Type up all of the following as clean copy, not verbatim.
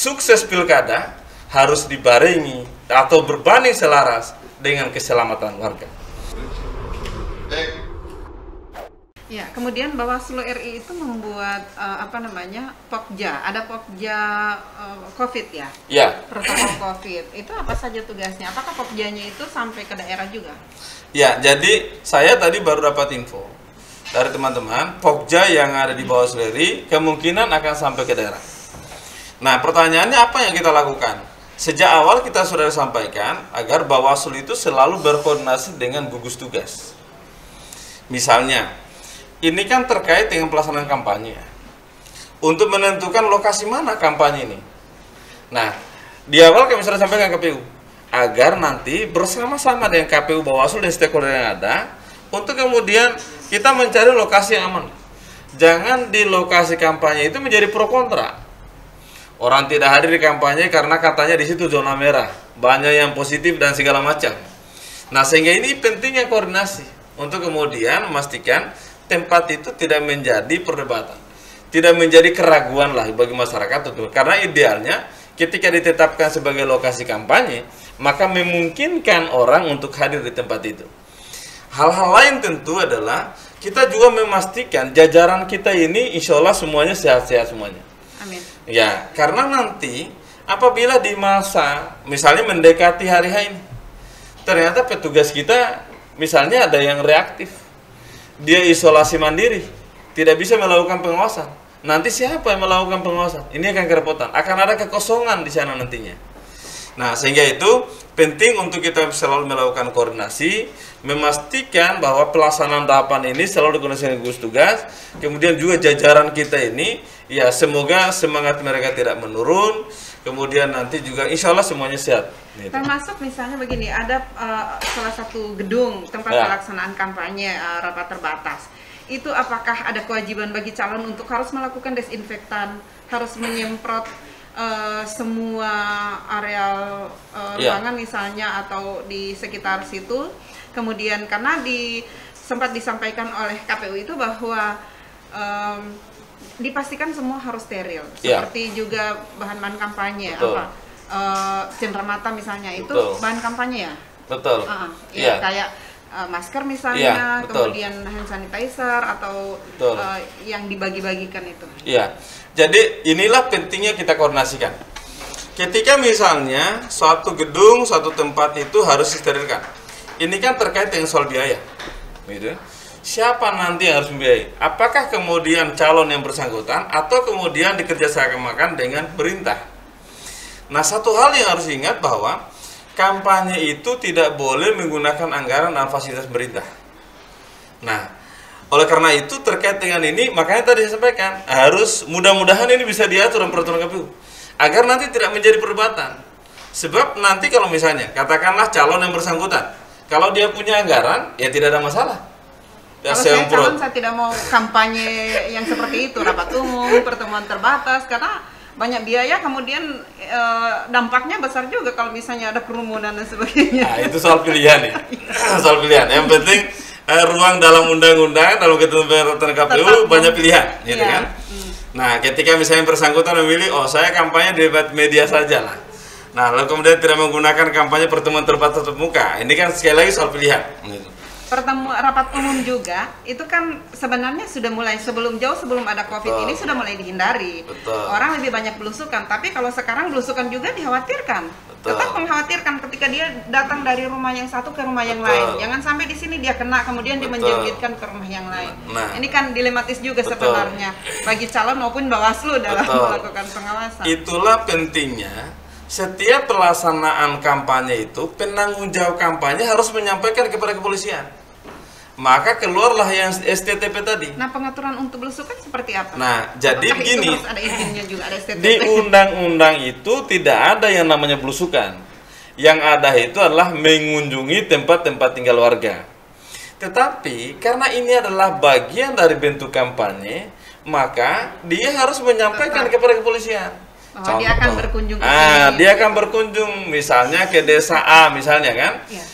sukses pilkada harus dibarengi atau berbanding selaras dengan keselamatan warga. Ya, kemudian Bawaslu RI itu membuat Pokja, ada Pokja COVID ya? Ya. Protokol COVID. Itu apa saja tugasnya? Apakah Pokjanya itu sampai ke daerah juga? Ya, jadi saya tadi baru dapat info dari teman-teman, Pokja yang ada di Bawaslu RI kemungkinan akan sampai ke daerah. Nah, pertanyaannya apa yang kita lakukan? Sejak awal kita sudah sampaikan agar Bawaslu itu selalu berkoordinasi dengan gugus tugas. Misalnya, ini kan terkait dengan pelaksanaan kampanye. Untuk menentukan lokasi mana kampanye ini. Nah, di awal kami sudah sampaikan ke KPU agar nanti bersama-sama dengan KPU, Bawaslu dan stakeholder yang ada untuk kemudian kita mencari lokasi yang aman. Jangan di lokasi kampanye itu menjadi pro kontra. Orang tidak hadir di kampanye karena katanya di situ zona merah, banyak yang positif dan segala macam. Nah, sehingga ini pentingnya koordinasi untuk kemudian memastikan tempat itu tidak menjadi perdebatan, tidak menjadi keraguan lah bagi masyarakat tentu. Karena idealnya ketika ditetapkan sebagai lokasi kampanye, maka memungkinkan orang untuk hadir di tempat itu. Hal-hal lain tentu adalah kita juga memastikan jajaran kita ini insya Allah semuanya sehat-sehat semuanya. Amin. Ya, karena nanti apabila di masa misalnya mendekati hari H ini, ternyata petugas kita misalnya ada yang reaktif, dia isolasi mandiri, tidak bisa melakukan pengawasan. Nanti siapa yang melakukan pengawasan? Ini akan kerepotan, akan ada kekosongan di sana nantinya. Nah, sehingga itu penting untuk kita selalu melakukan koordinasi, memastikan bahwa pelaksanaan tahapan ini selalu dikoordinasikan gugus tugas. Kemudian juga jajaran kita ini, ya semoga semangat mereka tidak menurun. Kemudian nanti juga insya Allah semuanya sehat. Termasuk misalnya begini, ada salah satu gedung tempat pelaksanaan kampanye rapat terbatas. Itu apakah ada kewajiban bagi calon untuk harus melakukan desinfektan, harus menyemprot semua areal ruangan misalnya atau di sekitar situ. Kemudian karena sempat disampaikan oleh KPU itu bahwa dipastikan semua harus steril, seperti juga bahan-bahan kampanye. Betul. Cenderamata misalnya itu Betul. bahan kampanye ya. Betul. Ya, kayak masker misalnya, kemudian hand sanitizer atau yang dibagi-bagikan itu. Iya. Jadi inilah pentingnya kita koordinasikan. Ketika misalnya suatu gedung, suatu tempat itu harus disterilkan. Ini kan terkait dengan soal biaya. Gitu. Siapa nanti yang harus membiayai? Apakah kemudian calon yang bersangkutan atau kemudian dikerjasamakan dengan pemerintah? Nah, satu hal yang harus diingat bahwa kampanye itu tidak boleh menggunakan anggaran dan fasilitas pemerintah. Nah, oleh karena itu terkait dengan ini, makanya tadi saya sampaikan harus mudah-mudahan ini bisa diatur dalam peraturan KPU agar nanti tidak menjadi perdebatan. Sebab nanti kalau misalnya katakanlah calon yang bersangkutan, kalau dia punya anggaran, ya tidak ada masalah. Kalau saya calon, saya tidak mau kampanye yang seperti itu, rapat umum, pertemuan terbatas, karena banyak biaya, kemudian dampaknya besar juga kalau misalnya ada kerumunan dan sebagainya. Nah, itu soal pilihan ya. Soal pilihan. Yang penting ruang dalam undang-undang, dalam ketentuan KPU banyak pilihan, gitu kan? Nah, ketika misalnya bersangkutan memilih, oh saya kampanye di debat media saja lah. Nah, lalu kemudian tidak menggunakan kampanye pertemuan terbatas tatap muka. Ini kan sekali lagi soal pilihan. Gitu. Pertemuan rapat umum juga itu kan sebenarnya sudah mulai sebelum ada COVID ini sudah mulai dihindari. Betul. Orang lebih banyak belusukan, tapi kalau sekarang belusukan juga dikhawatirkan. Betul. Tetap mengkhawatirkan ketika dia datang dari rumah yang satu ke rumah yang lain. Jangan sampai di sini dia kena kemudian dia menjangkitkan ke rumah yang lain. Nah, ini kan dilematis juga sebenarnya bagi calon maupun Bawaslu dalam melakukan pengawasan. Itulah pentingnya setiap pelaksanaan kampanye itu penanggung jawab kampanye harus menyampaikan kepada kepolisian. Maka keluarlah yang STTP tadi. Nah, pengaturan untuk belusukan seperti apa? Nah, jadi begini, ada izinnya juga, ada STTP. di undang-undang itu tidak ada yang namanya belusukan. Yang ada itu adalah mengunjungi tempat-tempat tinggal warga. Tetapi karena ini adalah bagian dari bentuk kampanye, maka dia harus menyampaikan kepada kepolisian. Dia akan berkunjung ke sini. Dia akan berkunjung misalnya ke desa A misalnya kan.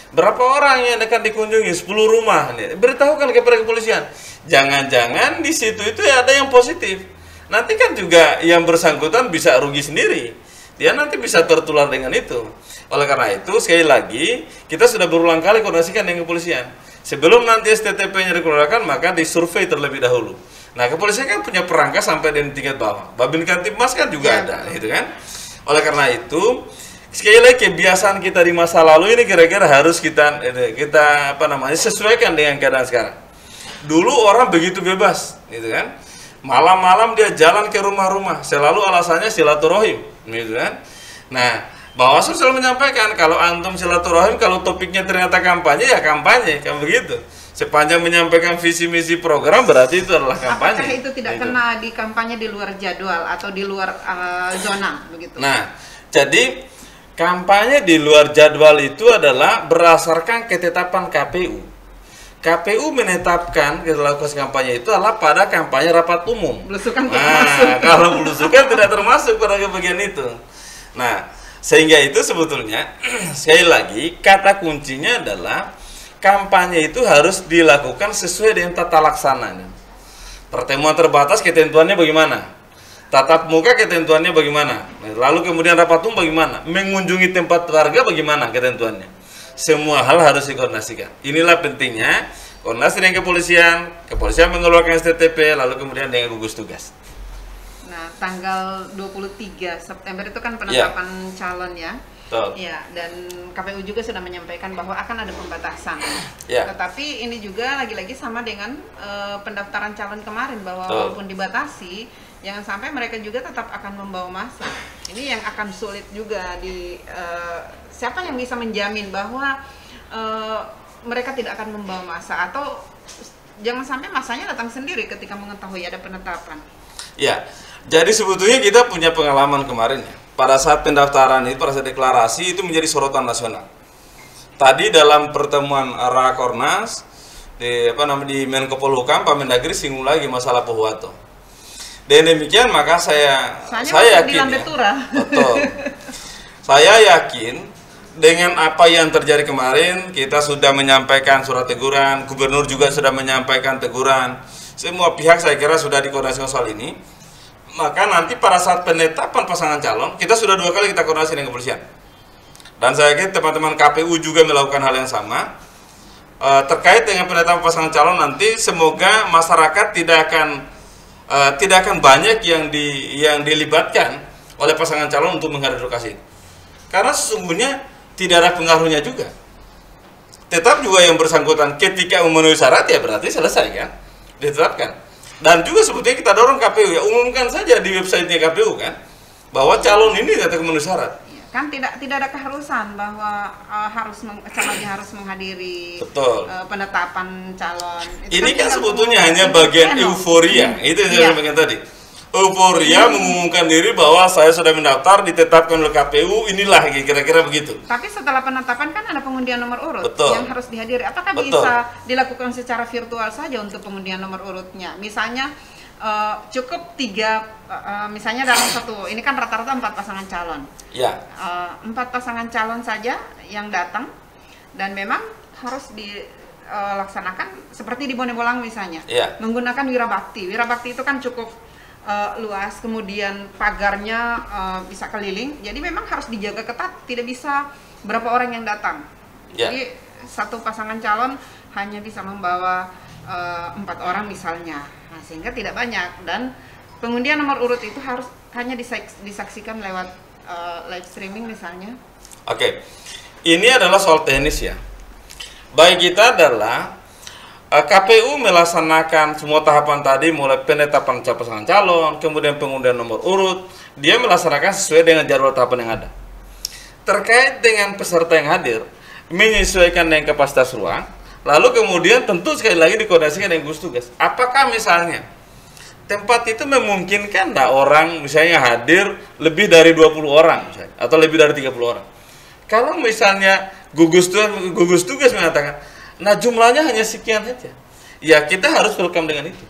Berapa orang yang akan dikunjungi? 10 rumah. Beritahukan kepada kepolisian. Jangan-jangan di situ itu ada yang positif. Nanti kan juga yang bersangkutan bisa rugi sendiri. dia nanti bisa tertular dengan itu. Oleh karena itu, sekali lagi, kita sudah berulang kali koordinasikan dengan kepolisian. Sebelum nanti STTP-nya dikeluarkan, maka disurvei terlebih dahulu. Nah, kepolisian kan punya perangkat sampai di tingkat bawah. Babin Kamtibmas kan juga ada, gitu kan? Oleh karena itu, sekali lagi kebiasaan kita di masa lalu ini kira-kira harus kita sesuaikan dengan keadaan sekarang. Dulu orang begitu bebas, gitu kan? Malam-malam dia jalan ke rumah-rumah, selalu alasannya silaturahim, gitu kan? Nah, Bawaslu selalu menyampaikan kalau antum silaturahim, kalau topiknya ternyata kampanye, ya kampanye, kan begitu. Sepanjang menyampaikan visi misi program berarti itu adalah kampanye. Apakah itu tidak kena di kampanye di luar jadwal atau di luar zona begitu? Nah, jadi kampanye di luar jadwal itu adalah berdasarkan ketetapan KPU. KPU menetapkan lokasi kampanye itu adalah pada kampanye rapat umum. Belusukan kalau belusukan tidak termasuk pada bagian itu. Nah, sehingga itu sebetulnya sekali lagi kata kuncinya adalah kampanye itu harus dilakukan sesuai dengan tata laksananya. Pertemuan terbatas ketentuannya bagaimana? Tatap muka ketentuannya bagaimana? Lalu kemudian rapat umum bagaimana? Mengunjungi tempat warga bagaimana ketentuannya? Semua hal harus dikoordinasikan. Inilah pentingnya koordinasi dengan kepolisian mengeluarkan STTP, lalu kemudian dengan gugus tugas. Nah, tanggal 23 September itu kan penetapan calon ya. Betul. Ya, dan KPU juga sudah menyampaikan bahwa akan ada pembatasan. Ya. Tetapi ini juga lagi-lagi sama dengan pendaftaran calon kemarin bahwa Betul. walaupun dibatasi, jangan sampai mereka juga tetap akan membawa massa. Ini yang akan sulit juga siapa yang bisa menjamin bahwa mereka tidak akan membawa massa, atau jangan sampai massanya datang sendiri ketika mengetahui ada penetapan. Ya. Jadi sebetulnya kita punya pengalaman kemarin ya. Pada saat pendaftaran itu, pada saat deklarasi itu menjadi sorotan nasional. Tadi dalam pertemuan Rakornas di Menko Polhukam, Pak Mendagri singgung lagi masalah Pohuwato. Dan demikian maka saya yakin ya, betul. Saya yakin dengan apa yang terjadi kemarin, kita sudah menyampaikan surat teguran, Gubernur juga sudah menyampaikan teguran. Semua pihak saya kira sudah dikoordinasikan soal ini. Maka nanti pada saat penetapan pasangan calon, kita sudah 2 kali kita koordinasi dengan kepolisian. Dan saya yakin teman-teman KPU juga melakukan hal yang sama. Terkait dengan penetapan pasangan calon nanti, semoga masyarakat tidak akan banyak yang dilibatkan oleh pasangan calon untuk menghadiri lokasi. Karena sesungguhnya tidak ada pengaruhnya juga. Tetap juga yang bersangkutan ketika memenuhi syarat ya berarti selesai kan, ditetapkan. Dan juga sebetulnya kita dorong KPU ya, umumkan saja di websitenya KPU kan, bahwa calon ini tidak memenuhi syarat. Kan tidak ada keharusan bahwa calonnya harus menghadiri penetapan calon. Ini kan sebetulnya hanya bagian euforia, itu yang saya sampaikan tadi. Euforia mengumumkan diri bahwa saya sudah mendaftar, ditetapkan oleh KPU, inilah kira-kira begitu. Tapi setelah penetapan kan ada pengundian nomor urut yang harus dihadiri. Apakah bisa dilakukan secara virtual saja untuk pengundian nomor urutnya? Misalnya cukup 3, misalnya dalam satu, ini kan rata-rata 4 pasangan calon. Ya. 4 pasangan calon saja yang datang, dan memang harus dilaksanakan seperti di Bonebolang misalnya, menggunakan wirabakti. Wirabakti itu kan cukup luas, kemudian pagarnya bisa keliling, jadi memang harus dijaga ketat, tidak bisa berapa orang yang datang. Jadi satu pasangan calon hanya bisa membawa 4 orang misalnya, nah, sehingga tidak banyak. Dan pengundian nomor urut itu harus hanya disaksikan lewat live streaming misalnya. Oke, ini adalah soal teknis ya. Baik kita adalah KPU melaksanakan semua tahapan tadi, mulai penetapan pasangan calon, kemudian pengundian nomor urut, dia melaksanakan sesuai dengan jadwal tahapan yang ada. Terkait dengan peserta yang hadir, menyesuaikan dengan kapasitas ruang, lalu kemudian tentu sekali lagi dikoordinasikan dengan gugus tugas. Apakah misalnya tempat itu memungkinkan orang misalnya hadir lebih dari 20 orang misalnya, atau lebih dari 30 orang? Kalau misalnya gugus tugas mengatakan, nah jumlahnya hanya sekian saja, ya kita harus welcome dengan itu.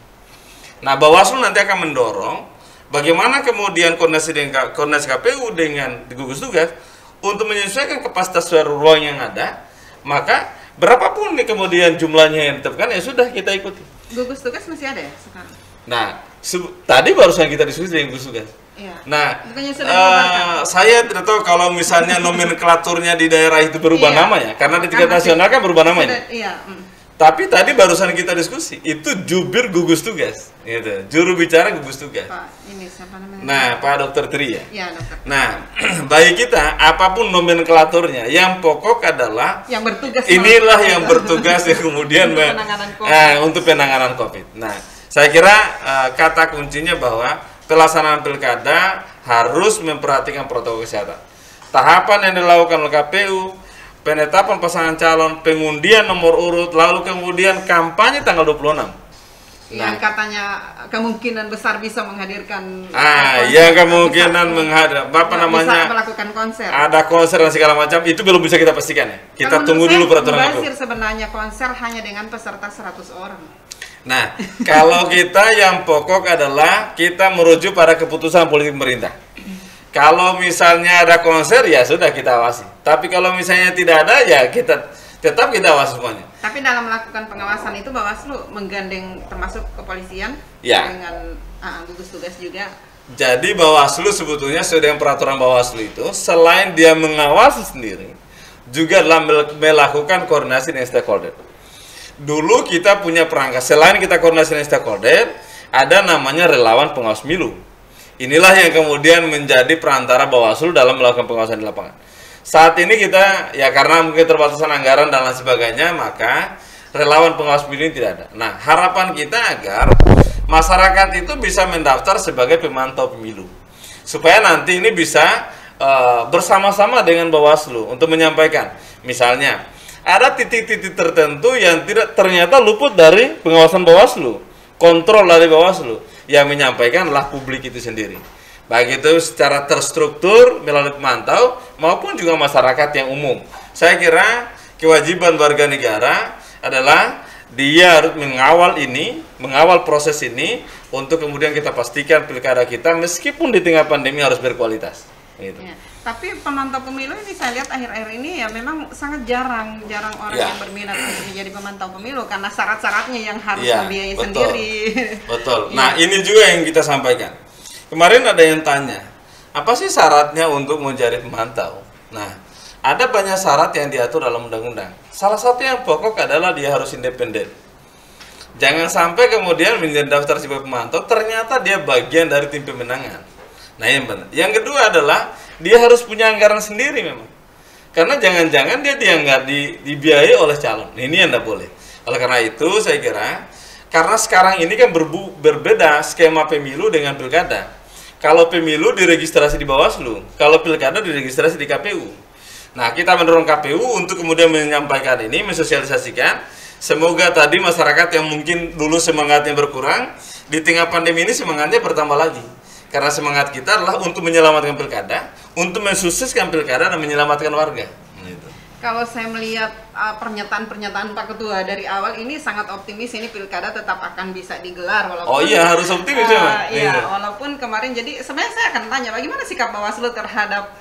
Nah Bawaslu nanti akan mendorong bagaimana kemudian koordinasi KPU dengan gugus tugas untuk menyesuaikan kapasitas ruang yang ada. Maka berapapun nih kemudian jumlahnya yang ditetapkan, ya sudah kita ikuti. Gugus tugas masih ada ya sekarang? Nah tadi barusan kita diskusi dengan gugus tugas. Iya. Nah, Bukannya sudah dibubarkan? saya tidak tahu kalau misalnya nomenklaturnya di daerah itu berubah Iya. namanya, karena di tingkat Kan nasional kan berubah namanya. Iya. Tapi tadi barusan kita diskusi, itu jubir gugus tugas, gitu. Juru bicara gugus tugas. Pak, ini siapa namanya? Nah, Pak Dokter Tri ya. Iya, dokter. Nah, bagi kita apapun nomenklaturnya, yang pokok adalah Yang bertugas. inilah yang bertugas yang kemudian Untuk penanganan COVID. untuk penanganan COVID. Nah, saya kira kata kuncinya bahwa pelaksanaan pilkada harus memperhatikan protokol kesehatan. Tahapan yang dilakukan oleh KPU, penetapan pasangan calon, pengundian nomor urut, lalu kemudian kampanye tanggal 26. Yang katanya kemungkinan besar bisa menghadirkan yang kemungkinan menghadap bisa melakukan konser. ada konser dan segala macam, itu belum bisa kita pastikan ya. Kita Kalau tunggu menurut dulu saya peraturan itu. mubazir sebenarnya konser hanya dengan peserta 100 orang. Nah, kalau kita yang pokok adalah kita merujuk pada keputusan politik pemerintah. Kalau misalnya ada konser ya sudah kita awasi. Tapi kalau misalnya tidak ada ya tetap kita awasi semuanya. Tapi dalam melakukan pengawasan itu Bawaslu menggandeng termasuk kepolisian Ya. dengan gugus tugas juga. Jadi Bawaslu sebetulnya sesuai dengan peraturan Bawaslu itu selain dia mengawasi sendiri, juga dalam melakukan koordinasi dengan stakeholder. Dulu kita punya perangkat, selain kita koordinasi dengan stakeholder, ada namanya relawan pengawas pemilu. Inilah yang kemudian menjadi perantara Bawaslu dalam melakukan pengawasan di lapangan. Saat ini kita, ya karena mungkin terbatasan anggaran dan lain sebagainya, maka relawan pengawas pemilu ini tidak ada. Nah, harapan kita agar masyarakat itu bisa mendaftar sebagai pemantau pemilu. Supaya nanti ini bisa bersama-sama dengan Bawaslu untuk menyampaikan. Misalnya, ada titik-titik tertentu yang ternyata luput dari pengawasan Bawaslu, kontrol dari Bawaslu. Yang menyampaikan adalah publik itu sendiri. Baik itu secara terstruktur melalui pemantau maupun juga masyarakat yang umum. Saya kira kewajiban warga negara adalah dia harus mengawal proses ini untuk kemudian kita pastikan pilkada kita meskipun di tengah pandemi harus berkualitas. Gitu. Ya. Tapi pemantau pemilu ini saya lihat akhir-akhir ini ya memang sangat jarang orang Ya. yang berminat untuk menjadi pemantau pemilu karena syarat-syaratnya yang harus Ya, membiayai betul. sendiri. Betul. Ya. Nah, ini juga yang kita sampaikan. Kemarin ada yang tanya, apa sih syaratnya untuk menjadi pemantau? Nah, ada banyak syarat yang diatur dalam undang-undang. Salah satu yang pokok adalah dia harus independen. Jangan sampai kemudian menjadi daftar sebagai pemantau, ternyata dia bagian dari tim pemenangan. Nah, yang benar. Yang kedua adalah dia harus punya anggaran sendiri memang. Karena jangan-jangan dia dibiayai oleh calon. Ini yang tidak boleh. Oleh karena itu saya kira, karena sekarang ini kan berbeda skema pemilu dengan pilkada. Kalau pemilu diregistrasi di Bawaslu, kalau pilkada diregistrasi di KPU. Nah, kita mendorong KPU untuk kemudian menyampaikan ini, mensosialisasikan. Semoga tadi masyarakat yang mungkin dulu semangatnya berkurang, di tengah pandemi ini semangatnya bertambah lagi. Karena semangat kita adalah untuk menyelamatkan pilkada, untuk mensukseskan pilkada dan menyelamatkan warga. Gitu. Kalau saya melihat pernyataan-pernyataan Pak Ketua dari awal ini sangat optimis ini pilkada tetap akan bisa digelar walaupun Oh iya, harus optimis ya, Pak. Iya, walaupun kemarin jadi sebenarnya saya akan tanya bagaimana sikap Bawaslu terhadap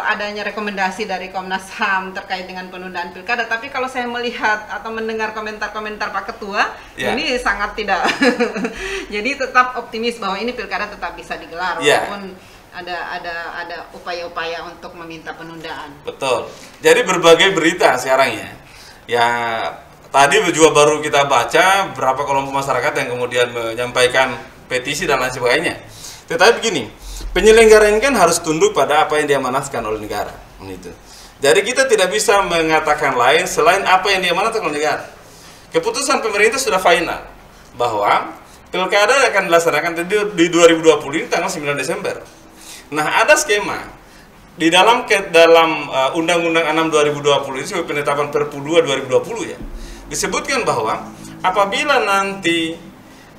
adanya rekomendasi dari Komnas HAM terkait dengan penundaan pilkada. Tapi kalau saya melihat atau mendengar komentar-komentar Pak Ketua, ini sangat tidak. Jadi tetap optimis bahwa ini pilkada tetap bisa digelar walaupun ada upaya-upaya untuk meminta penundaan. Betul. Jadi berbagai berita sekarang ya tadi juga baru kita baca berapa kelompok masyarakat yang kemudian menyampaikan petisi dan lain sebagainya. Tetapi begini, penyelenggara ini kan harus tunduk pada apa yang diamanatkan oleh negara. Gitu. Jadi kita tidak bisa mengatakan lain selain apa yang diamanatkan oleh negara. Keputusan pemerintah sudah final bahwa pilkada akan dilaksanakan di 2020 ini tanggal 9 Desember. Nah, ada skema di dalam Undang-Undang 6 2020 ini sebagai penetapan Perpu 2 2020 ya. Disebutkan bahwa apabila nanti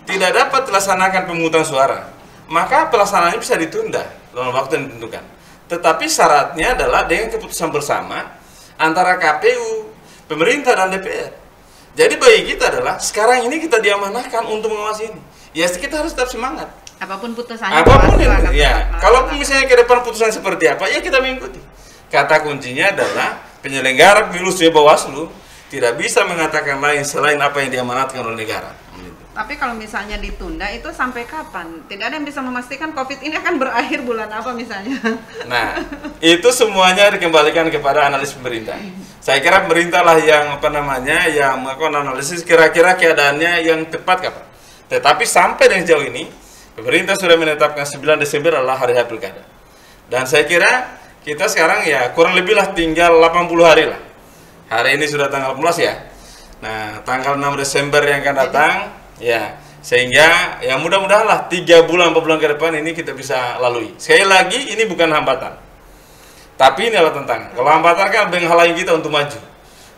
tidak dapat dilaksanakan pemungutan suara, maka pelaksanaannya bisa ditunda dalam waktu yang ditentukan. Tetapi syaratnya adalah dengan keputusan bersama antara KPU, pemerintah dan DPR. Jadi bagi kita adalah sekarang ini kita diamanahkan untuk mengawasi ini. Ya kita harus tetap semangat. Apapun putusannya. Apapun ya. Kalau misalnya ke depan putusan seperti apa, ya kita mengikuti. Kata kuncinya adalah penyelenggara pemilu sebagai Bawaslu tidak bisa mengatakan lain selain apa yang diamanatkan oleh negara. Tapi kalau misalnya ditunda itu sampai kapan? Tidak ada yang bisa memastikan COVID ini akan berakhir bulan apa misalnya. Nah, itu semuanya dikembalikan kepada analis pemerintah. Saya kira pemerintah lah yang yang melakukan analisis kira-kira keadaannya yang tepat kapan. Tetapi sampai dengan jauh ini, pemerintah sudah menetapkan 9 Desember adalah hari H Pilkada. Dan saya kira kita sekarang ya kurang lebih lah tinggal 80 hari lah. Hari ini sudah tanggal 18 ya. Nah, tanggal 6 Desember yang akan datang, ya, sehingga ya mudah-mudahan lah 3 bulan 4 bulan ke depan ini kita bisa lalui. Sekali lagi ini bukan hambatan, tapi ini adalah tantangan. Kalau hambatan kan menghalangi kita untuk maju.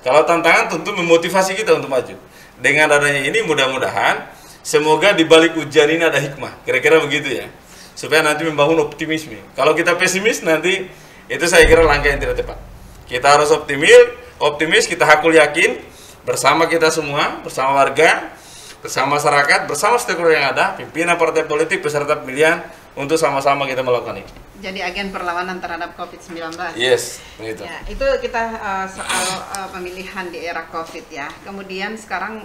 Kalau tantangan tentu memotivasi kita untuk maju. Dengan adanya ini mudah-mudahan semoga di balik ujian ini ada hikmah. Kira-kira begitu ya. Supaya nanti membangun optimisme. Kalau kita pesimis nanti itu saya kira langkah yang tidak tepat. Kita harus optimis, kita hakul yakin bersama kita semua, bersama warga, bersama masyarakat, bersama stakeholder yang ada, pimpinan partai politik, peserta pemilihan, untuk sama-sama kita melakukan ini. Jadi agen perlawanan terhadap COVID-19. Yes, begitu. Ya, itu kita soal pemilihan di era COVID ya. Kemudian sekarang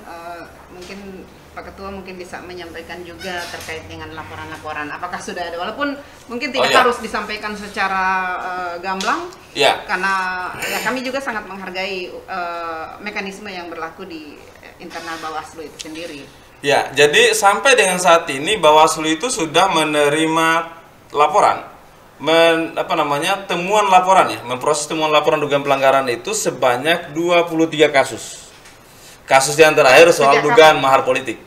mungkin Pak Ketua mungkin bisa menyampaikan juga terkait dengan laporan-laporan. Apakah sudah ada? Walaupun mungkin tidak harus disampaikan secara gamblang, karena ya kami juga sangat menghargai mekanisme yang berlaku di internal Bawaslu itu sendiri. Ya, jadi sampai dengan saat ini Bawaslu itu sudah menerima laporan, temuan laporan ya, memproses temuan laporan dugaan pelanggaran itu sebanyak 23 kasus. Kasus yang terakhir soal dugaan mahar politik.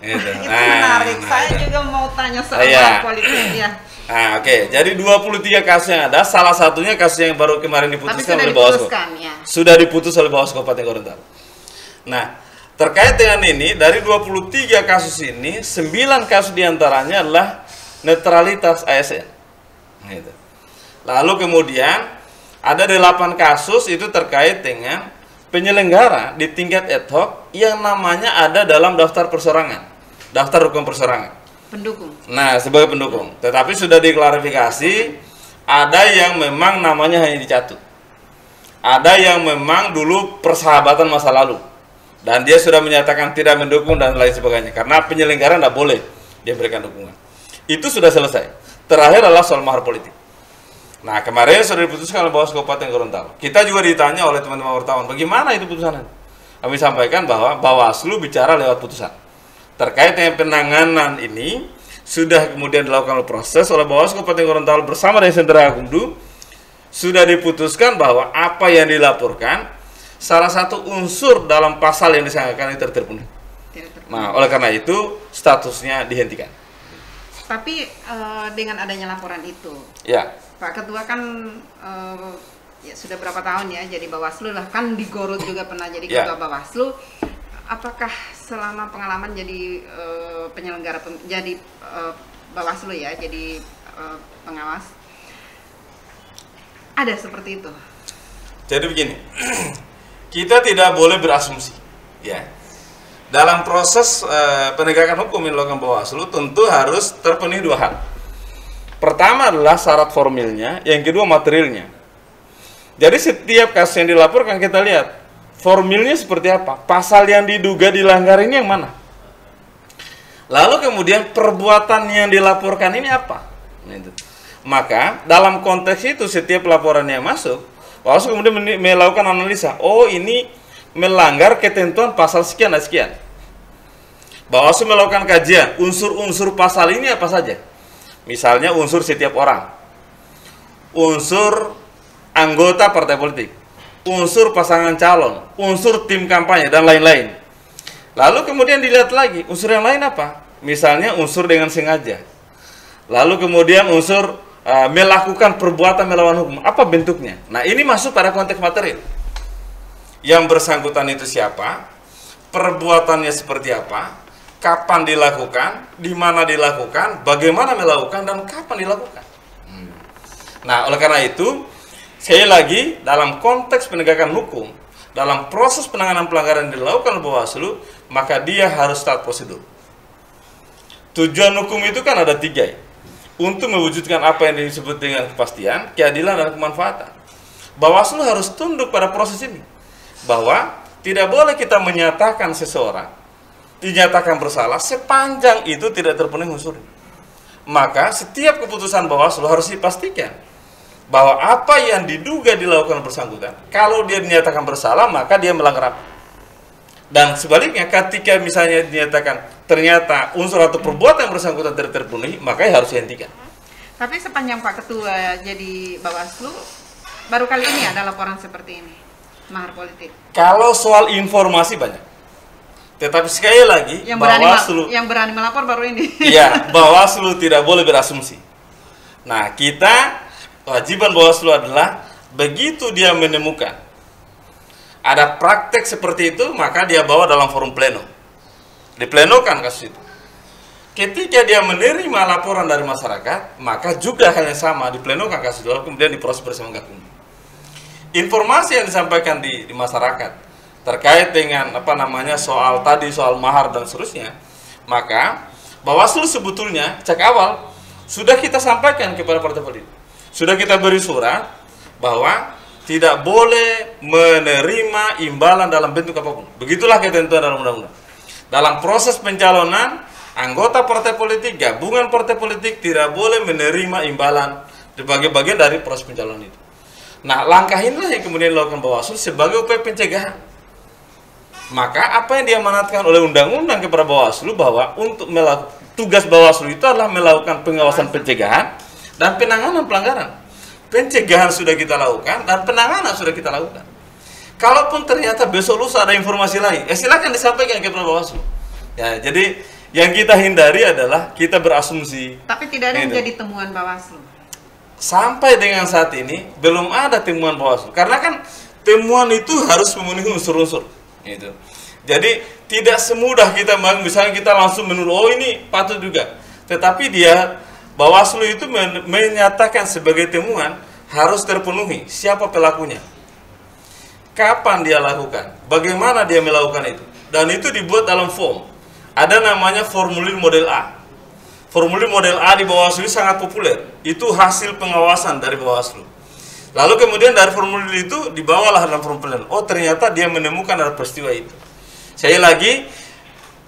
Gitu. Itu menarik. Saya juga mau tanya soal mahar politik ya. Nah, oke. Jadi 23 kasus yang ada, salah satunya kasus yang baru kemarin diputuskan oleh Bawaslu. Ya. Sudah diputus oleh Bawaslu Kabupaten Gorontalo. Nah, terkait dengan ini, dari 23 kasus ini, 9 kasus diantaranya adalah netralitas ASN. Gitu. Lalu kemudian ada 8 kasus itu terkait dengan penyelenggara di tingkat ad hoc yang namanya ada dalam daftar persorangan, daftar hukum persorangan. Pendukung. Nah, sebagai pendukung. Tetapi sudah diklarifikasi, ada yang memang namanya hanya dicatut. Ada yang memang dulu persahabatan masa lalu. Dan dia sudah menyatakan tidak mendukung dan lain sebagainya. Karena penyelenggara tidak boleh dia berikan dukungan. Itu sudah selesai. Terakhir adalah soal mahar politik. Nah, kemarin sudah diputuskan oleh Bawaslu Kabupaten Gorontalo. Kita juga ditanya oleh teman-teman wartawan, bagaimana itu putusannya? Kami sampaikan bahwa Bawaslu bicara lewat putusan. Terkait dengan penanganan ini, sudah kemudian dilakukan proses oleh Bawaslu Kabupaten Gorontalo bersama dengan Sentra Gakumdu, sudah diputuskan bahwa apa yang dilaporkan, salah satu unsur dalam pasal yang disangkakan itu terpenuhi. Nah, oleh karena itu statusnya dihentikan. Tapi dengan adanya laporan itu, ya, Pak Ketua kan ya sudah berapa tahun ya jadi Bawaslu lah, kan di Garut juga pernah jadi Ketua Bawaslu. Apakah selama pengalaman jadi penyelenggara jadi Bawaslu ya, jadi pengawas, ada seperti itu? Jadi begini. Kita tidak boleh berasumsi, ya. Dalam proses penegakan hukum yang dilakukan Bawaslu tentu harus terpenuhi 2 hal. Pertama adalah syarat formilnya, yang kedua materialnya. Jadi setiap kasus yang dilaporkan kita lihat formilnya seperti apa, pasal yang diduga dilanggar ini yang mana. Lalu kemudian perbuatan yang dilaporkan ini apa. Maka dalam konteks itu setiap laporan yang masuk, Bawaslu kemudian melakukan analisa, oh ini melanggar ketentuan pasal sekian dan sekian. Bawaslu melakukan kajian, unsur-unsur pasal ini apa saja. Misalnya unsur setiap orang, unsur anggota partai politik, unsur pasangan calon, unsur tim kampanye, dan lain-lain. Lalu kemudian dilihat lagi, unsur yang lain apa? Misalnya unsur dengan sengaja. Lalu kemudian unsur melakukan perbuatan melawan hukum, apa bentuknya? Nah, ini masuk pada konteks material. Yang bersangkutan itu siapa, perbuatannya seperti apa, kapan dilakukan, di mana dilakukan, bagaimana melakukan, dan kapan dilakukan. Nah, oleh karena itu, sekali lagi, dalam konteks penegakan hukum, dalam proses penanganan pelanggaran yang dilakukan oleh Bawaslu, maka dia harus taat prosedur. Tujuan hukum itu kan ada 3 ya. Untuk mewujudkan apa yang disebut dengan kepastian, keadilan, dan kemanfaatan. Bawaslu harus tunduk pada proses ini. Bahwa tidak boleh kita menyatakan seseorang dinyatakan bersalah sepanjang itu tidak terpenuhi unsur. Maka setiap keputusan Bawaslu harus dipastikan bahwa apa yang diduga dilakukan bersangkutan, kalau dia dinyatakan bersalah maka dia melanggar apa. Dan sebaliknya ketika misalnya dinyatakan ternyata unsur atau perbuatan yang bersangkutan tidak terpenuhi, maka harus dihentikan. Tapi sepanjang Pak Ketua jadi Bawaslu, baru kali ini ada laporan seperti ini, mahar politik. Kalau soal informasi banyak, tetapi sekali lagi yang berani melapor baru ini. Iya, Bawaslu tidak boleh berasumsi. Nah, kewajiban Bawaslu adalah begitu dia menemukan ada praktek seperti itu, maka dia bawa dalam forum pleno, diplenokan kasus itu. Ketika dia menerima laporan dari masyarakat, maka juga hal yang sama diplenokan kasus itu, kemudian diproses bersama Gakumdu. Informasi yang disampaikan di masyarakat terkait dengan soal mahar dan seterusnya, maka Bawaslu sebetulnya cek awal sudah kita sampaikan kepada partai politik, sudah kita beri surat bahwa tidak boleh menerima imbalan dalam bentuk apapun. Begitulah ketentuan dalam undang-undang. Dalam proses pencalonan, anggota partai politik, gabungan partai politik tidak boleh menerima imbalan sebagai bagian dari proses pencalonan itu. Nah, langkah inilah yang kemudian dilakukan Bawaslu sebagai upaya pencegahan. Maka apa yang diamanatkan oleh undang-undang kepada Bawaslu bahwa untuk tugas Bawaslu itu adalah melakukan pengawasan pencegahan dan penanganan pelanggaran. Pencegahan sudah kita lakukan dan penanganan sudah kita lakukan. Kalaupun ternyata besok lusa ada informasi lain, silakan disampaikan kepada Bawaslu. Ya, jadi yang kita hindari adalah kita berasumsi. Tapi tidak ada yang jadi temuan Bawaslu. Sampai dengan saat ini belum ada temuan Bawaslu. Karena kan temuan itu harus memenuhi unsur-unsur. Gitu. Jadi tidak semudah kita misalnya kita langsung menuduh, oh ini patut juga. Tetapi Bawaslu itu menyatakan sebagai temuan harus terpenuhi siapa pelakunya, kapan dia lakukan, bagaimana dia melakukan itu, dan itu dibuat dalam form. Ada namanya formulir model A. Formulir model A di Bawaslu sangat populer. Itu hasil pengawasan dari Bawaslu. Lalu kemudian dari formulir itu dibawalah dalam formulir. Oh, ternyata dia menemukan ada peristiwa itu. Sekali lagi,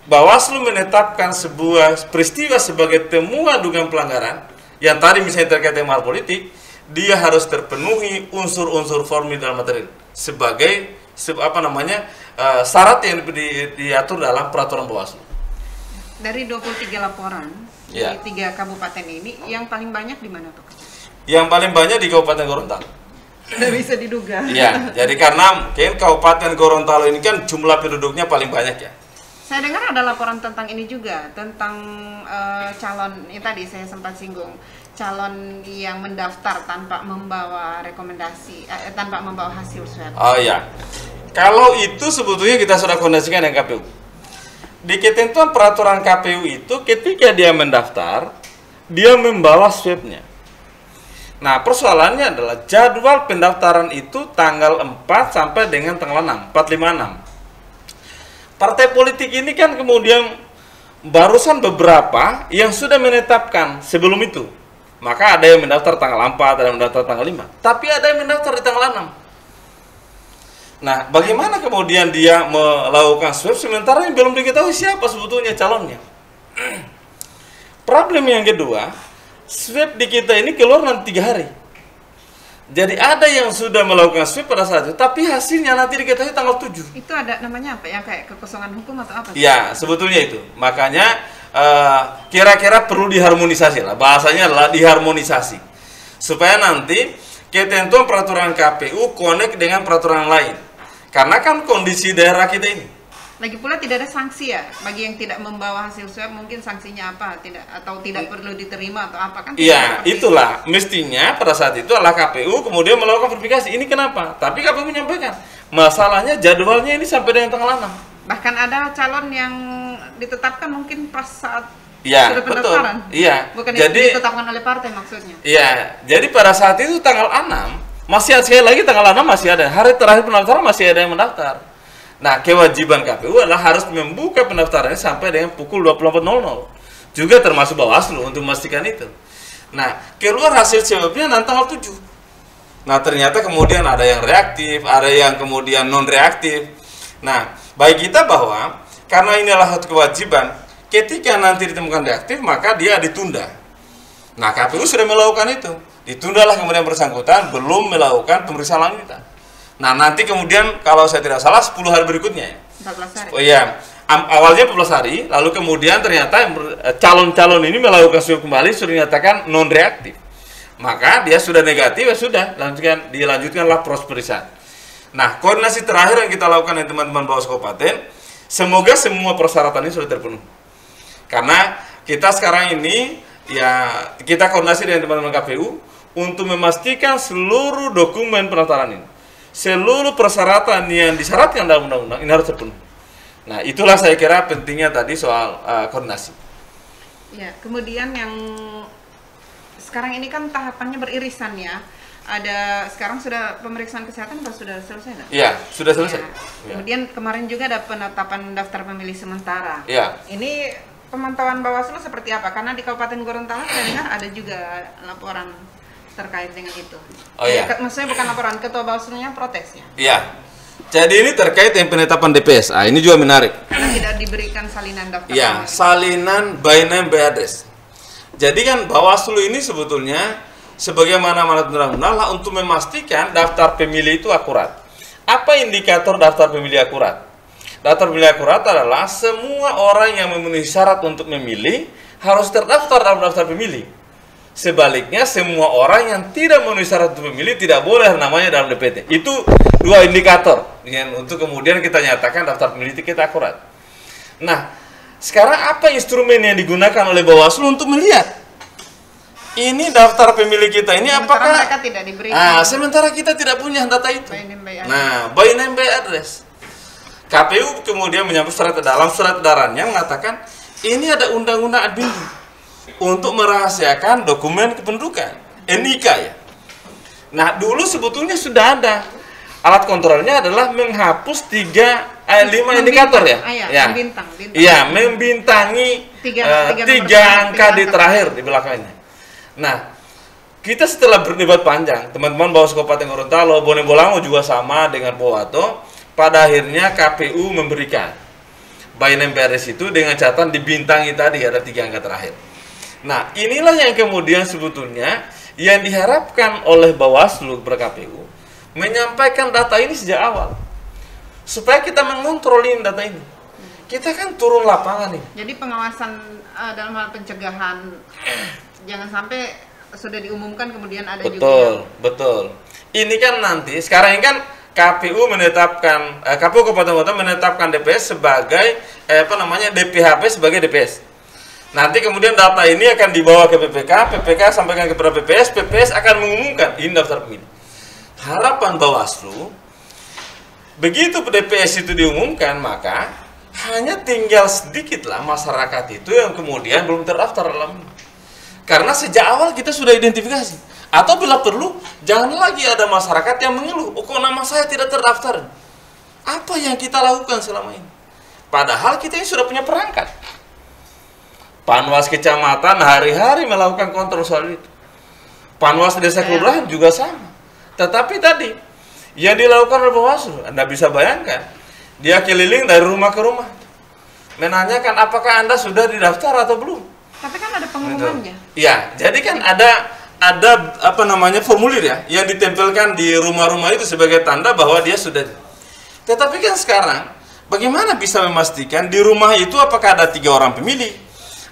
Bawaslu menetapkan sebuah peristiwa sebagai temuan dugaan pelanggaran yang tadi misalnya terkait dengan mahar politik, dia harus terpenuhi unsur-unsur formil dan material sebagai syarat yang diatur dalam peraturan Bawaslu. Dari 23 laporan di 3 kabupaten ini, yang paling banyak di mana tuh? Yang paling banyak di Kabupaten Gorontalo. Sudah bisa diduga. Iya, jadi karena Kabupaten Gorontalo ini kan jumlah penduduknya paling banyak ya. Saya dengar ada laporan tentang ini juga, tentang calon, ini tadi saya sempat singgung, calon yang mendaftar tanpa membawa rekomendasi, tanpa membawa hasil swab. Oh iya, kalau itu sebetulnya kita sudah koordinasikan dengan KPU. Di ketentuan peraturan KPU itu ketika dia mendaftar, dia membawa swabnya. Nah, persoalannya adalah jadwal pendaftaran itu tanggal 4 sampai dengan tanggal 6, 456. Partai politik ini kan kemudian barusan beberapa yang sudah menetapkan sebelum itu. Maka ada yang mendaftar tanggal 4, ada yang mendaftar tanggal 5. Tapi ada yang mendaftar di tanggal 6. Nah, bagaimana kemudian dia melakukan swab sementara yang belum diketahui siapa sebetulnya calonnya? Problem yang kedua, swab di kita ini keluar nanti 3 hari. Jadi ada yang sudah melakukan swab pada saat itu, tapi hasilnya nanti diketahui tanggal 7. Itu ada namanya apa? Yang kayak kekosongan hukum atau apa? Ya, sebetulnya itu. Makanya kira-kira perlu diharmonisasi lah. Bahasanya adalah diharmonisasi. Supaya nanti ketentuan peraturan KPU connect dengan peraturan lain. Karena kan kondisi daerah kita ini. Lagi pula tidak ada sanksi ya bagi yang tidak membawa hasil swab, mungkin sanksinya apa, tidak perlu diterima atau apa kan? Iya, itulah mestinya pada saat itu adalah KPU kemudian melakukan verifikasi. Ini kenapa? Tapi KPU menyampaikan masalahnya jadwalnya ini sampai dengan tanggal 6. Bahkan ada calon yang ditetapkan mungkin pas saat sudah pendaftaran. Iya. Bukan jadi ditetapkan oleh partai maksudnya. Iya. Jadi pada saat itu tanggal 6 masih sekali lagi tanggal 6 masih ada. Hari terakhir pendaftaran masih ada yang mendaftar. Nah, kewajiban KPU adalah harus membuka pendaftarannya sampai dengan pukul 24.00. Juga termasuk Bawaslu untuk memastikan itu. Nah, keluar hasil swabnya nanti tanggal 7. Nah, ternyata kemudian ada yang reaktif, ada yang kemudian non reaktif. Nah, bagi kita bahwa karena inilah satu kewajiban, ketika nanti ditemukan reaktif maka dia ditunda. Nah, KPU sudah melakukan itu. Ditundalah kemudian bersangkutan belum melakukan pemeriksaan lanjutan. Nah, nanti kemudian kalau saya tidak salah 10 hari berikutnya. 14 hari. Oh iya, awalnya 14 hari, lalu kemudian ternyata calon-calon ini melakukan swab kembali sudah dinyatakan non reaktif. Maka dia sudah negatif, ya sudah, dilanjutkanlah proses pemeriksaan. Nah, koordinasi terakhir yang kita lakukan dengan teman-teman Bawaslu Kabupaten, semoga semua persyaratan ini sudah terpenuhi. Karena kita sekarang ini, ya kita koordinasi dengan teman-teman KPU untuk memastikan seluruh dokumen pendaftaran ini, seluruh persyaratan yang disyaratkan dalam undang-undang ini harus terpenuhi. Nah, itulah saya kira pentingnya tadi soal koordinasi. Ya, kemudian yang sekarang ini kan tahapannya beririsan ya. Ada sekarang sudah pemeriksaan kesehatan sudah selesai nggak? Iya, sudah selesai. Ya. Kemudian kemarin juga ada penetapan daftar pemilih sementara. Iya. Ini pemantauan Bawaslu seperti apa? Karena di Kabupaten Gorontalo saya dengar ada juga laporan terkait dengan itu. Oh iya. Maksudnya bukan laporan, ketua Bawaslu-nya protesnya. Iya. Jadi ini terkait dengan penetapan DPS. Ini juga menarik. Karena tidak diberikan salinan daftar. Iya, salinan by name by address. Jadi kan Bawaslu ini sebetulnya sebagaimana amanat undang-undang lah untuk memastikan daftar pemilih itu akurat. Apa indikator daftar pemilih akurat? Daftar pemilih akurat adalah semua orang yang memenuhi syarat untuk memilih harus terdaftar dalam daftar pemilih. Sebaliknya semua orang yang tidak memenuhi syarat untuk memilih tidak boleh namanya dalam DPT. Itu dua indikator yang untuk kemudian kita nyatakan daftar pemilih kita akurat. Nah, sekarang apa instrumen yang digunakan oleh Bawaslu untuk melihat ini daftar pemilih kita ini sementara apakah mereka tidak diberikan. Sementara kita tidak punya data itu. By name by address. KPU kemudian menyampaikan surat edarannya mengatakan ini ada undang-undang admin untuk merahasiakan dokumen kependudukan NIK ya. Nah, dulu sebetulnya sudah ada. Alat kontrolnya adalah menghapus 5 indikator ya. Membintang. Iya, membintangi tiga angka di terakhir di belakangnya. Nah, kita setelah berdebat panjang, teman-teman Bawaslu Kabupaten Gorontalo, Bone Bolango juga sama dengan Bowato, pada akhirnya KPU memberikan by name by address itu dengan catatan dibintangi tadi ada 3 angka terakhir. Nah, inilah yang kemudian sebetulnya yang diharapkan oleh Bawaslu kepada KPU menyampaikan data ini sejak awal supaya kita mengontrol ini data ini. Kita kan turun lapangan nih. Jadi pengawasan dalam hal pencegahan jangan sampai sudah diumumkan kemudian ada Betul. Ini kan nanti sekarang ini kan KPU menetapkan KPU Kabupaten Kota menetapkan DPS sebagai DPHP sebagai DPS. Nanti kemudian data ini akan dibawa ke PPK sampaikan kepada PPS akan mengumumkan ini daftar pemilih. Harapan Bawaslu begitu DPS itu diumumkan maka hanya tinggal sedikitlah masyarakat itu yang kemudian belum terdaftar dalam. Karena sejak awal kita sudah identifikasi. Atau bila perlu jangan lagi ada masyarakat yang mengeluh, kok nama saya tidak terdaftar. Apa yang kita lakukan selama ini? Padahal kita ini sudah punya perangkat. Panwas kecamatan hari-hari melakukan kontrol soal itu. Panwas desa kelurahan juga sama. Tetapi tadi yang dilakukan oleh Bawaslu, Anda bisa bayangkan, dia keliling dari rumah ke rumah, menanyakan apakah Anda sudah didaftar atau belum. Tapi kan ada pengumumannya. Iya, jadi kan ada formulir ya yang ditempelkan di rumah-rumah itu sebagai tanda bahwa dia sudah. Tetapi kan sekarang bagaimana bisa memastikan di rumah itu apakah ada 3 orang pemilih,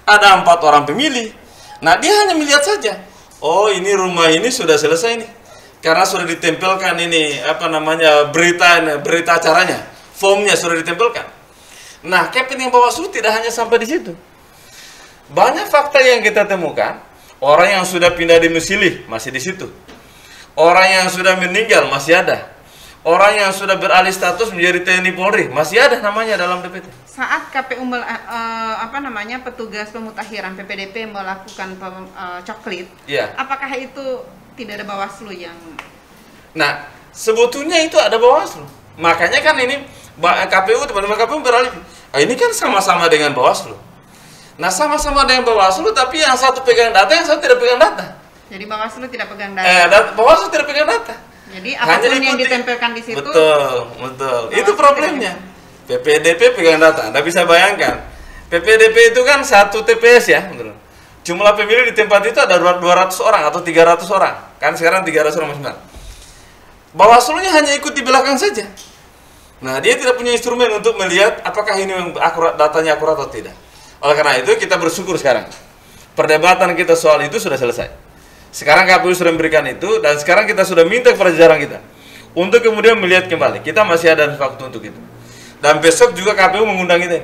ada 4 orang pemilih. Nah, dia hanya melihat saja. Oh, ini rumah ini sudah selesai nih. Karena sudah ditempelkan ini berita acaranya, formnya sudah ditempelkan. Nah, kepentingan Bawaslu tidak hanya sampai di situ. Banyak fakta yang kita temukan, orang yang sudah pindah domisili masih di situ. Orang yang sudah meninggal masih ada. Orang yang sudah beralih status menjadi TNI Polri masih ada namanya dalam DPT. Saat KPU petugas pemutakhiran PPDP melakukan coklit, apakah itu tidak ada Bawaslu yang? Nah, sebetulnya itu ada Bawaslu. Makanya kan ini KPU, teman-teman KPU beralih. Ini kan sama-sama dengan Bawaslu. Nah, sama-sama dengan Bawaslu, tapi yang satu pegang data, yang satu tidak pegang data. Jadi Bawaslu tidak pegang data. Bawaslu tidak pegang data. Jadi apapun yang ditempelkan di situ. Betul. Itu problemnya. PPDP pegang data. Anda bisa bayangkan, PPDP itu kan satu TPS ya, betul. Jumlah pemilih di tempat itu ada 200 orang atau 300 orang. Kan sekarang 300 orang maksimal. Bawaslu-nya hanya ikut di belakang saja. Nah, dia tidak punya instrumen untuk melihat apakah ini akurat, datanya akurat atau tidak. Oleh karena itu, kita bersyukur sekarang. Perdebatan kita soal itu sudah selesai. Sekarang KPU sudah memberikan itu, dan sekarang kita sudah minta kepada jajaran kita untuk kemudian melihat kembali. Kita masih ada waktu untuk itu. Dan besok juga KPU mengundang kita.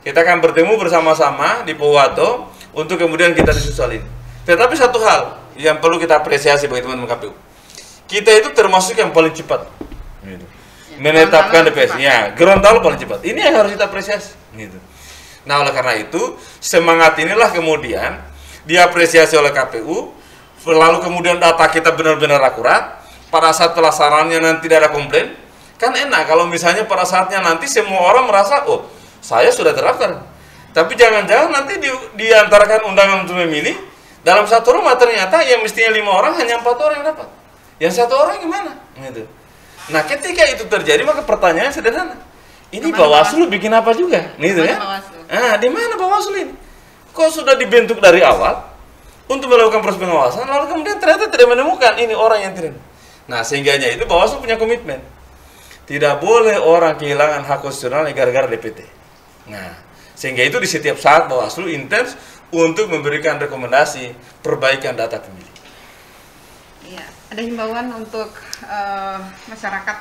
Kita akan bertemu bersama-sama di Pohuwato untuk kemudian kita disusul ini. Tetapi satu hal yang perlu kita apresiasi bagi teman-teman KPU. Kita itu termasuk yang paling cepat menetapkan DPS. Ya, Gorontalo paling cepat. Ini yang harus kita apresiasi. Gitu. Nah, oleh karena itu, semangat inilah kemudian diapresiasi oleh KPU, lalu kemudian data kita benar-benar akurat, pada saat pelaksanaannya nanti tidak ada komplain. Kan enak kalau misalnya pada saatnya nanti semua orang merasa, oh, saya sudah terdaftar. Tapi jangan-jangan nanti diantarkan undangan untuk memilih, dalam satu rumah ternyata yang mestinya 5 orang, hanya 4 orang yang dapat. Yang 1 orang gimana? Gitu. Nah, ketika itu terjadi, maka pertanyaan sederhana. Ini Bawaslu bikin apa juga? Gitu ya? Nah, di mana Bawaslu ini? Kok sudah dibentuk dari awal untuk melakukan proses pengawasan, lalu kemudian ternyata tidak menemukan ini orang yang tidak. Nah, sehingganya itu Bawaslu punya komitmen. Tidak boleh orang kehilangan hak konstitusional gara-gara DPT. Nah, sehingga itu di setiap saat Bawaslu intens untuk memberikan rekomendasi perbaikan data pemilih. Iya, ada himbauan untuk masyarakat.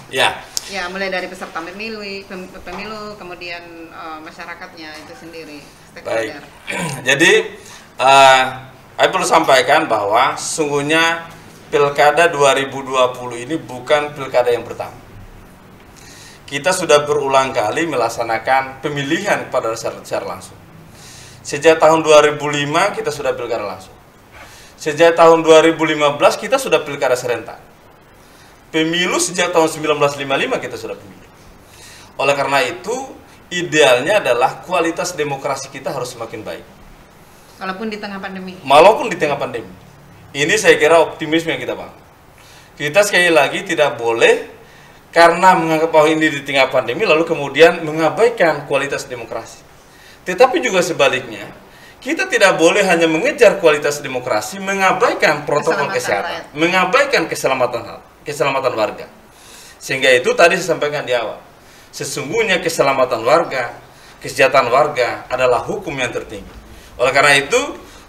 Ya. Ya, mulai dari peserta pemilu, kemudian masyarakatnya itu sendiri. Baik. Jadi, saya perlu sampaikan bahwa sesungguhnya Pilkada 2020 ini bukan pilkada yang pertama. Kita sudah berulang kali melaksanakan pemilihan pada secara langsung. Sejak tahun 2005 kita sudah pilkada langsung. Sejak tahun 2015 kita sudah pilkada serentak. Pemilu sejak tahun 1955 kita sudah pemilu. Oleh karena itu, idealnya adalah kualitas demokrasi kita harus semakin baik. Walaupun di tengah pandemi. Walaupun di tengah pandemi. Ini saya kira optimisme yang kita bangun. Kita sekali lagi tidak boleh karena menganggap bahwa ini di tengah pandemi lalu kemudian mengabaikan kualitas demokrasi. Tetapi juga sebaliknya, kita tidak boleh hanya mengejar kualitas demokrasi, mengabaikan protokol kesehatan, mengabaikan keselamatan warga. Sehingga itu tadi saya sampaikan di awal. Sesungguhnya keselamatan warga, kesejahteraan warga adalah hukum yang tertinggi. Oleh karena itu,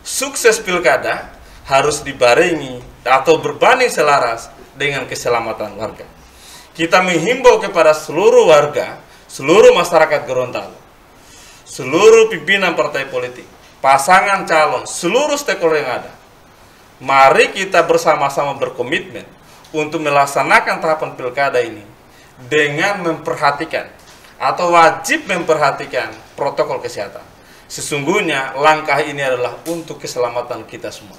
sukses pilkada harus dibarengi atau berbanding selaras dengan keselamatan warga. Kita menghimbau kepada seluruh warga, seluruh masyarakat Gorontalo, seluruh pimpinan partai politik, pasangan calon, seluruh stakeholder yang ada. Mari kita bersama-sama berkomitmen untuk melaksanakan tahapan pilkada ini dengan memperhatikan atau wajib memperhatikan protokol kesehatan. Sesungguhnya langkah ini adalah untuk keselamatan kita semua.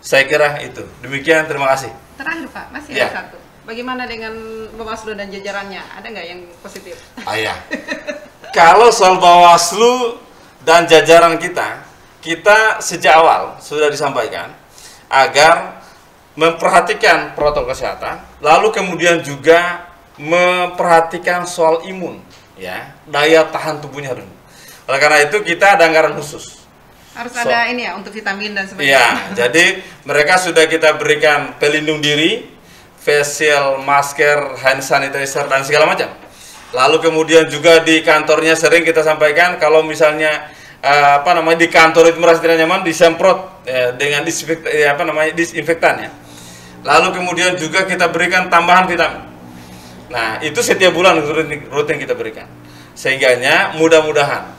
Saya kira itu. Demikian, terima kasih. Terakhir Pak, masih ada satu. Bagaimana dengan Bawaslu dan jajarannya? Ada nggak yang positif? Ya. Kalau soal Bawaslu dan jajaran kita sejak awal sudah disampaikan agar memperhatikan protokol kesehatan, lalu kemudian juga memperhatikan soal imun, ya, daya tahan tubuhnya dulu. Oleh karena itu kita ada anggaran khusus. Harus ada ini ya untuk vitamin dan sebagainya. Ya, jadi mereka sudah kita berikan pelindung diri, facial masker, hand sanitizer dan segala macam. Lalu kemudian juga di kantornya sering kita sampaikan kalau misalnya di kantor itu merasa tidak nyaman disemprot dengan disinfektan ya. Lalu kemudian juga kita berikan tambahan vitamin. Nah, itu setiap bulan rutin kita berikan. Sehingganya mudah-mudahan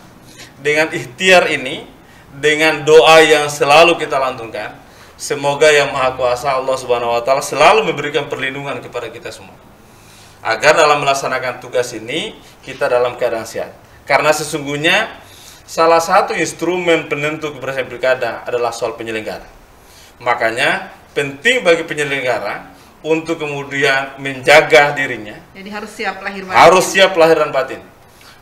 dengan ikhtiar ini, dengan doa yang selalu kita lantunkan, semoga Yang Maha Kuasa Allah Subhanahu wa taala selalu memberikan perlindungan kepada kita semua. Agar dalam melaksanakan tugas ini kita dalam keadaan sehat. Karena sesungguhnya salah satu instrumen penentu keberhasilan pilkada adalah soal penyelenggara. Makanya penting bagi penyelenggara untuk kemudian menjaga dirinya. Jadi harus siap lahir batin. Harus siap lahir dan batin.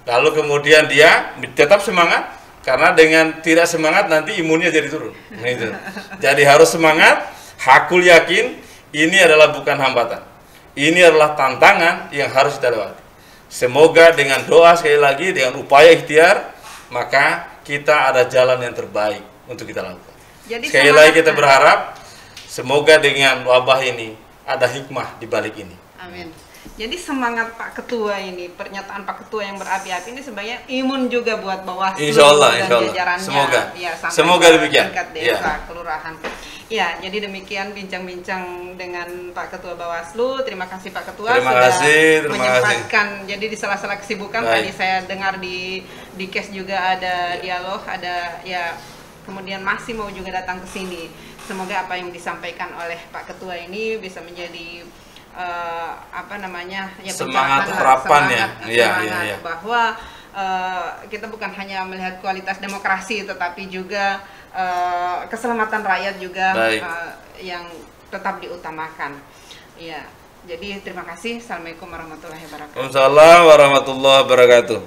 Lalu kemudian dia tetap semangat. Karena dengan tidak semangat nanti imunnya jadi turun. Gitu. Jadi harus semangat, hakul yakin ini adalah bukan hambatan. Ini adalah tantangan yang harus kita lewati. Semoga dengan doa sekali lagi, dengan upaya ikhtiar, maka kita ada jalan yang terbaik untuk kita lakukan. Jadi Sekali lagi kita berharap semoga dengan wabah ini ada hikmah di balik ini. Amin. Jadi semangat Pak Ketua ini, pernyataan Pak Ketua yang berapi-api ini sebenarnya imun juga buat Bawaslu dan jajarannya. Semoga. Ya, Semoga demikian. Tingkat desa, kelurahan. Ya, jadi demikian bincang-bincang dengan Pak Ketua Bawaslu. Terima kasih Pak Ketua terima kasih. menyempatkan. Jadi di sela-sela kesibukan Baik. tadi saya dengar di CAS juga ada dialog, ada ya kemudian masih mau juga datang ke sini. Semoga apa yang disampaikan oleh Pak Ketua ini bisa menjadi semangat terapannya, semangat bahwa kita bukan hanya melihat kualitas demokrasi, tetapi juga keselamatan rakyat juga yang tetap diutamakan. Ya, jadi terima kasih. Assalamualaikum warahmatullahi wabarakatuh. Waalaikumsalam warahmatullahi wabarakatuh.